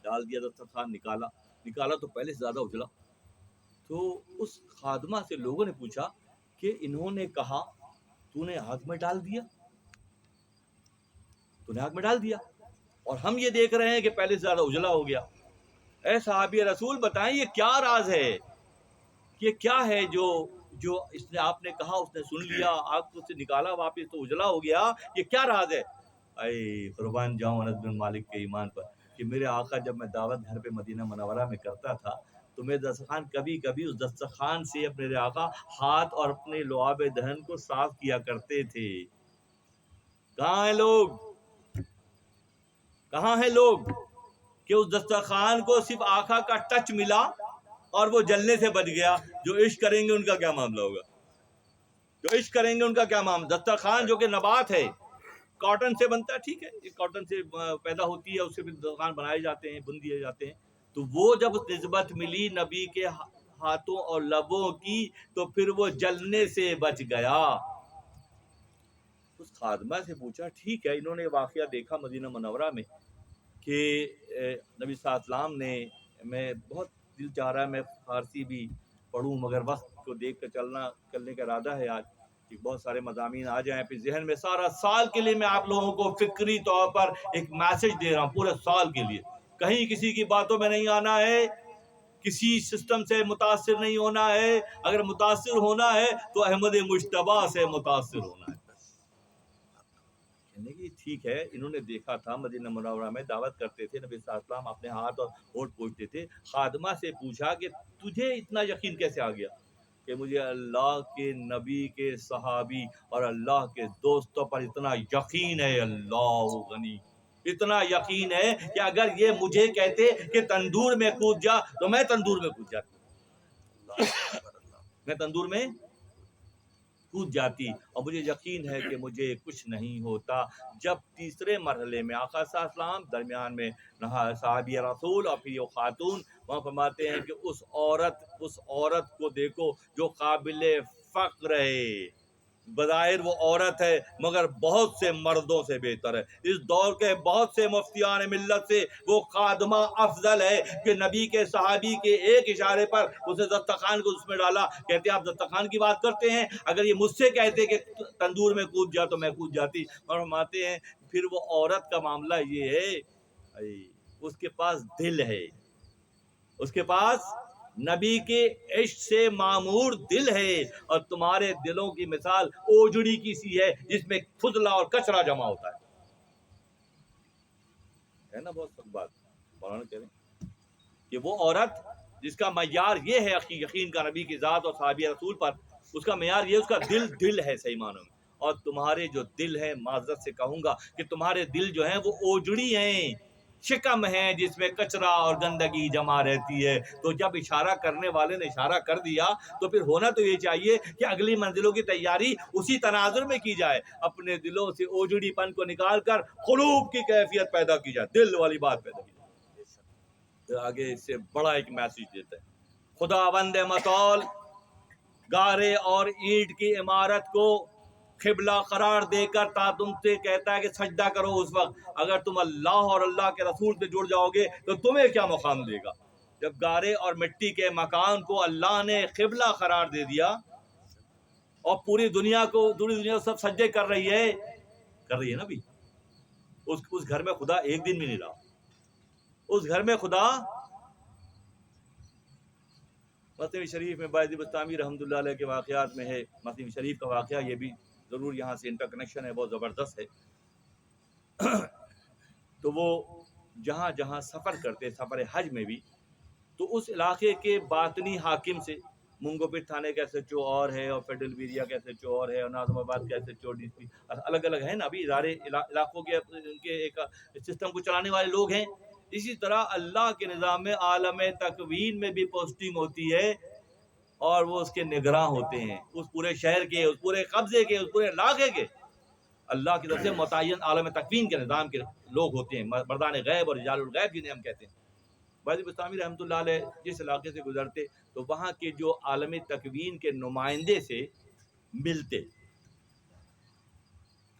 ڈال دیا دسترخوان، نکالا تو پہلے سے زیادہ اجلا. تو اس خادمہ سے لوگوں نے پوچھا کہ انہوں نے کہا تو نے آگ میں ڈال دیا اور ہم یہ دیکھ رہے ہیں کہ پہلے سے زیادہ اجلا ہو گیا. اے صحابی رسول بتائیں یہ کیا راز ہے، یہ کیا ہے جو اس نے آپ نے کہا اس نے سن لیا، آگ کو سے نکالا واپس تو اجلا ہو گیا، یہ کیا راز ہے؟ اے قربان جاؤں انس بن مالک کے ایمان پر کہ میرے آقا جب میں دعوت گھر پہ مدینہ منورہ میں کرتا تھا تو میرے دسترخوان کبھی کبھی اس دسترخوان سے اپنے آقا ہاتھ اور اپنے لعاب دہن کو صاف کیا کرتے تھے. کہاں ہیں لوگ کہ اس دسترخوان کو صرف آقا کا ٹچ ملا اور وہ جلنے سے بچ گیا؟ جو عشق کریں گے ان کا کیا معاملہ ہوگا؟ دسترخوان جو کہ نبات ہے، کاٹن سے بنتا ہے، ٹھیک ہے، یہ کاٹن سے پیدا ہوتی ہے، اس سے بھی دسترخوان بنائے جاتے ہیں، بن دیے جاتے ہیں. تو وہ جب نسبت ملی نبی کے ہاتھوں اور لبوں کی تو پھر وہ جلنے سے بچ گیا. اس خادمہ سے پوچھا ٹھیک ہے، انہوں نے واقعہ دیکھا مدینہ منورہ میں کہ نبی صلی اللہ علیہ وسلم نے، میں بہت دل چاہ رہا ہے میں فارسی بھی پڑھوں مگر وقت کو دیکھ کر چلنے کا ارادہ ہے آج کہ بہت سارے مضامین آ جائیں پھر ذہن میں. سارا سال کے لیے میں آپ لوگوں کو فکری طور پر ایک میسج دے رہا ہوں، پورے سال کے لیے. کہیں کسی کی باتوں میں نہیں آنا ہے، کسی سسٹم سے متاثر نہیں ہونا ہے. اگر متاثر ہونا ہے تو احمد مجتبیٰ سے متاثر ہونا ہے. ٹھیک ہے، انہوں نے دیکھا تھا مدینہ منورہ میں دعوت کرتے تھے، نبی صلی اللہ علیہ وسلم اپنے ہاتھ اور ہونٹ پوچھتے تھے. خادمہ سے پوچھا کہ تجھے اتنا یقین کیسے آ گیا کہ مجھے اللہ کے نبی کے صحابی اور اللہ کے دوستوں پر اتنا یقین ہے؟ اللہ غنی، اتنا یقین ہے کہ اگر یہ مجھے کہتے کہ تندور میں کود جا تو میں تندور میں کود جاتا، میں تندور میں کود جاتی، اور مجھے یقین ہے کہ مجھے کچھ نہیں ہوتا. جب تیسرے مرحلے میں آقا صلی اللہ علیہ وسلم درمیان میں صحابی رسول اور پھر وہ خاتون، وہاں فرماتے ہیں کہ اس عورت کو دیکھو جو قابل فخر ہے. بظاہر وہ عورت ہے مگر بہت سے مردوں سے بہتر ہے. اس دور کے بہت سے مفتیان ملت سے وہ خادمہ افضل ہے کہ نبی کے صحابی کے ایک اشارے پر اسے دسترخوان کو اس میں ڈالا. کہتے ہیں آپ دسترخوان کی بات کرتے ہیں، اگر یہ مجھ سے کہتے کہ تندور میں کود جا تو میں کود جاتی. اور فرماتے ہیں پھر وہ عورت کا معاملہ یہ ہے اس کے پاس دل ہے، اس کے پاس نبی کے عشق سے معمور دل ہے، اور تمہارے دلوں کی مثال اوجڑی کی سی ہے جس میں فضلہ اور کچرا جمع ہوتا ہے نا. بہت سخت بات مولانا کہہ رہے ہیں کہ وہ عورت جس کا معیار یہ ہے یقین کا نبی کی ذات اور صحابی رسول پر، اس کا معیار یہ اس کا دل ہے صحیح معنوں میں. اور تمہارے جو دل ہے، معذرت سے کہوں گا کہ تمہارے دل جو ہیں وہ اوجڑی ہیں، شکم ہیں جس میں کچرا اور گندگی جمع رہتی ہے. تو جب اشارہ کرنے والے نے اشارہ کر دیا تو پھر ہونا تو یہ چاہیے کہ اگلی منزلوں کی تیاری اسی تناظر میں کی جائے، اپنے دلوں سے اوجڑی پن کو نکال کر قلوب کی کیفیت پیدا کی جائے، دل والی بات پیدا کی جائے. آگے اس سے بڑا ایک میسج دیتا ہے. خداوند متعال گارے اور اینٹ کی عمارت کو قبلہ قرار دے کر تا تم سے کہتا ہے کہ سجدہ کرو. اس وقت اگر تم اللہ اور اللہ کے رسول سے جڑ جاؤ گے تو تمہیں کیا مقام دے گا؟ جب گارے اور مٹی کے مکان کو اللہ نے قبلہ قرار دے دیا اور پوری دنیا سب سجدے کر رہی ہے نا بھی. اس گھر میں خدا ایک دن بھی نہیں رہا. اس گھر میں خدا مسلم شریف میں باعث بستامی رحمۃ اللہ علیہ کے واقعات میں ہے. مسلم شریف کا واقعہ یہ بھی ضرور یہاں سے انٹر کنیکشن ہے، بہت زبردست ہے. تو وہ جہاں جہاں سفر کرتے، سفر حج میں بھی، تو اس علاقے کے باطنی حاکم سے، منگو پٹ تھانے کا ایس ایچ او اور ہے، اور فیڈرل ایریا کا ایس ایچ او اور ہے، اور ناظم آباد کا S H O D C الگ الگ ہیں نا. ابھی ادارے علاقوں کے ایک سسٹم کو چلانے والے لوگ ہیں. اسی طرح اللہ کے نظام میں عالم تکوین میں بھی پوسٹنگ ہوتی ہے اور وہ اس کے نگراں ہوتے ہیں، اس پورے شہر کے، اس پورے قبضے کے، اس پورے علاقے کے. اللہ کی طرف سے متعین عالم تکوین کے نظام کے لوگ ہوتے ہیں، مردان غیب اور رجال الغیب جنہیں ہم کہتے ہیں. باعث بستامی رحمۃ اللہ علیہ جس علاقے سے گزرتے تو وہاں کے جو عالم تکوین کے نمائندے سے ملتے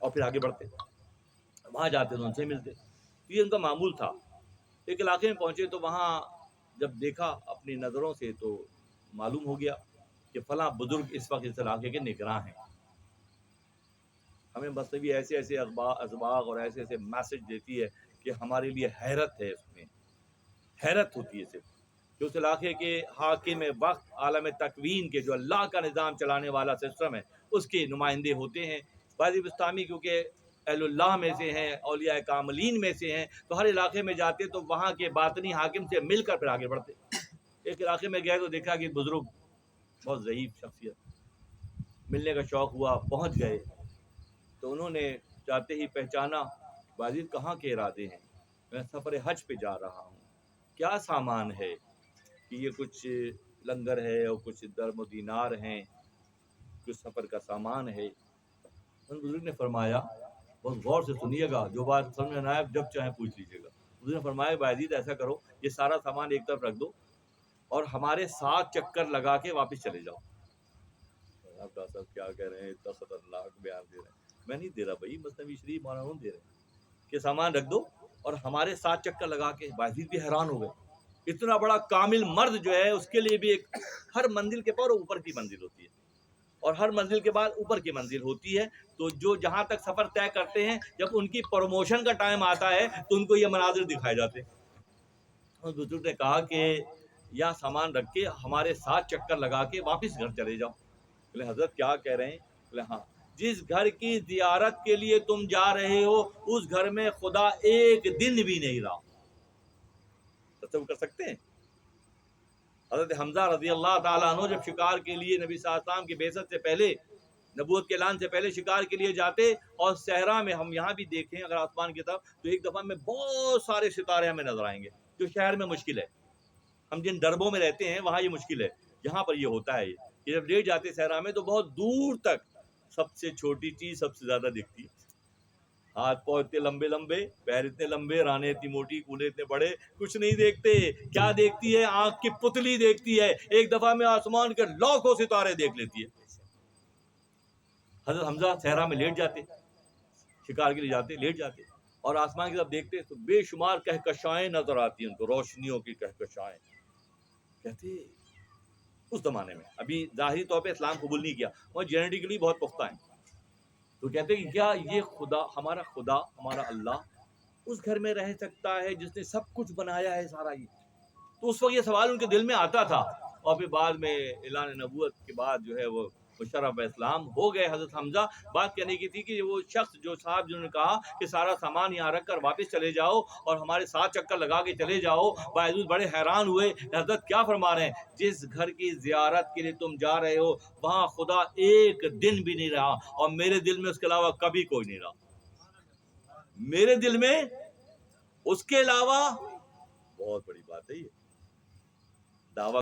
اور پھر آگے بڑھتے، وہاں جاتے تو ان سے ملتے. یہ ان کا معمول تھا. ایک علاقے میں پہنچے تو وہاں جب دیکھا اپنی نظروں سے تو معلوم ہو گیا کہ فلاں بزرگ اس وقت اس علاقے کے نگراں ہیں. ہمیں مصنوی ایسے ایسے اسباق اور ایسے ایسے میسج دیتی ہے کہ ہمارے لیے حیرت ہے، اس میں حیرت ہوتی ہے صرف کہ اس علاقے کے حاکم وقت عالم تکوین کے جو اللہ کا نظام چلانے والا سسٹم ہے اس کے نمائندے ہوتے ہیں. بعض بستانی کیونکہ اہل اللہ میں سے ہیں، اولیاء کاملین میں سے ہیں، تو ہر علاقے میں جاتے تو وہاں کے باطنی حاکم سے مل کر پھر آگے بڑھتے. ایک علاقے میں گئے تو دیکھا کہ بزرگ بہت ضعیف شخصیت، ملنے کا شوق ہوا، پہنچ گئے تو انہوں نے جاتے ہی پہچانا باجد کہاں کے ارادے ہیں؟ میں سفر حج پہ جا رہا ہوں. کیا سامان ہے؟ کہ یہ کچھ لنگر ہے اور کچھ درم و دینار ہیں، کچھ سفر کا سامان ہے. ان بزرگ نے فرمایا، بہت غور سے سنیے گا، جو بات سمجھ میں نہ آئے جب چاہے پوچھ لیجیے گا. بزرگ نے فرمایا باجد ایسا کرو، یہ سارا سامان ایک طرف رکھ دو اور ہمارے 7 چکر لگا کے واپس چلے جاؤ. ڈاکٹر صاحب کیا کہہ رہے ہیں، اتنا خطرناک بیان دے رہے ہیں. میں نہیں دے رہا بھائی، مثنوی شریف مولانا دے رہے ہیں کہ سامان رکھ دو اور ہمارے 7 چکر لگا کے. باجد بھی حیران ہو گئے، اتنا بڑا کامل مرد جو ہے اس کے لیے بھی ایک ہر منزل کے پر اوپر کی منزل ہوتی ہے اور ہر منزل کے بعد اوپر کی منزل ہوتی ہے. تو جو جہاں تک سفر طے کرتے ہیں جب ان کی پروموشن کا ٹائم آتا ہے تو ان کو یہ مناظر دکھائے جاتے ہیں. اور بزرگ نے کہا کہ یا سامان رکھ کے ہمارے 7 چکر لگا کے واپس گھر چلے جاؤ. بولے حضرت کیا کہہ رہے ہیں؟ بولے ہاں، جس گھر کی زیارت کے لیے تم جا رہے ہو اس گھر میں خدا ایک دن بھی نہیں رہا. تصور کر سکتے ہیں؟ حضرت حمزہ رضی اللہ تعالیٰ عنہ جب شکار کے لیے نبی صلی اللہ علیہ وسلم کی بعثت سے پہلے، نبوت کے اعلان سے پہلے شکار کے لیے جاتے اور صحرا میں، ہم یہاں بھی دیکھیں اگر آسمان کی طرف تو ایک دفعہ میں بہت سارے ستارے ہمیں نظر آئیں گے جو شہر میں مشکل ہے. ہم جن ڈربوں میں رہتے ہیں وہاں یہ مشکل ہے، یہاں پر یہ ہوتا ہے کہ جب لے جاتے صحرا میں تو بہت دور تک سب سے چھوٹی چیز سب سے زیادہ دکھتی ہے. ہاتھ پاؤں اتنے لمبے لمبے، پیر اتنے لمبے، رانے اتنی موٹی، کولے اتنے بڑے، کچھ نہیں دیکھتے. کیا دیکھتی ہے؟ آنکھ کی پتلی دیکھتی ہے. ایک دفعہ میں آسمان کے لاکھوں ستارے دیکھ لیتی ہے. حضرت حمزہ صحرا میں لیٹ جاتے، شکار کے لیے جاتے، لیٹ جاتے اور آسمان کی طرف دیکھتے تو بے شمار کہکشائیں نظر آتی ہیں ان کو، روشنیوں کی کہکشائیں. کہتے اس زمانے میں ابھی ظاہری طور پہ اسلام قبول نہیں کیا، وہ جینیٹیکلی بہت پختہ ہیں. تو کہتے کہ کیا یہ خدا، ہمارا اللہ اس گھر میں رہ سکتا ہے جس نے سب کچھ بنایا ہے سارا یہ؟ تو اس وقت یہ سوال ان کے دل میں آتا تھا. اور پھر بعد میں اعلان نبوت کے بعد جو ہے وہ مشرف اسلام ہو گئے حضرت حمزہ. بات کہنے کی تھی کہ وہ شخص جو صاحب جنہوں نے کہا کہ سارا سامان یہاں رکھ کر واپس چلے جاؤ اور ہمارے 7 چکر لگا کے چلے جاؤ، باوجود بڑے حیران ہوئے حضرت کیا فرما رہے ہیں؟ جس گھر کی زیارت کے لیے تم جا رہے ہو وہاں خدا ایک دن بھی نہیں رہا اور میرے دل میں اس کے علاوہ کبھی کوئی نہیں رہا. میرے دل میں اس کے علاوہ، بہت بڑی بات ہے یہ.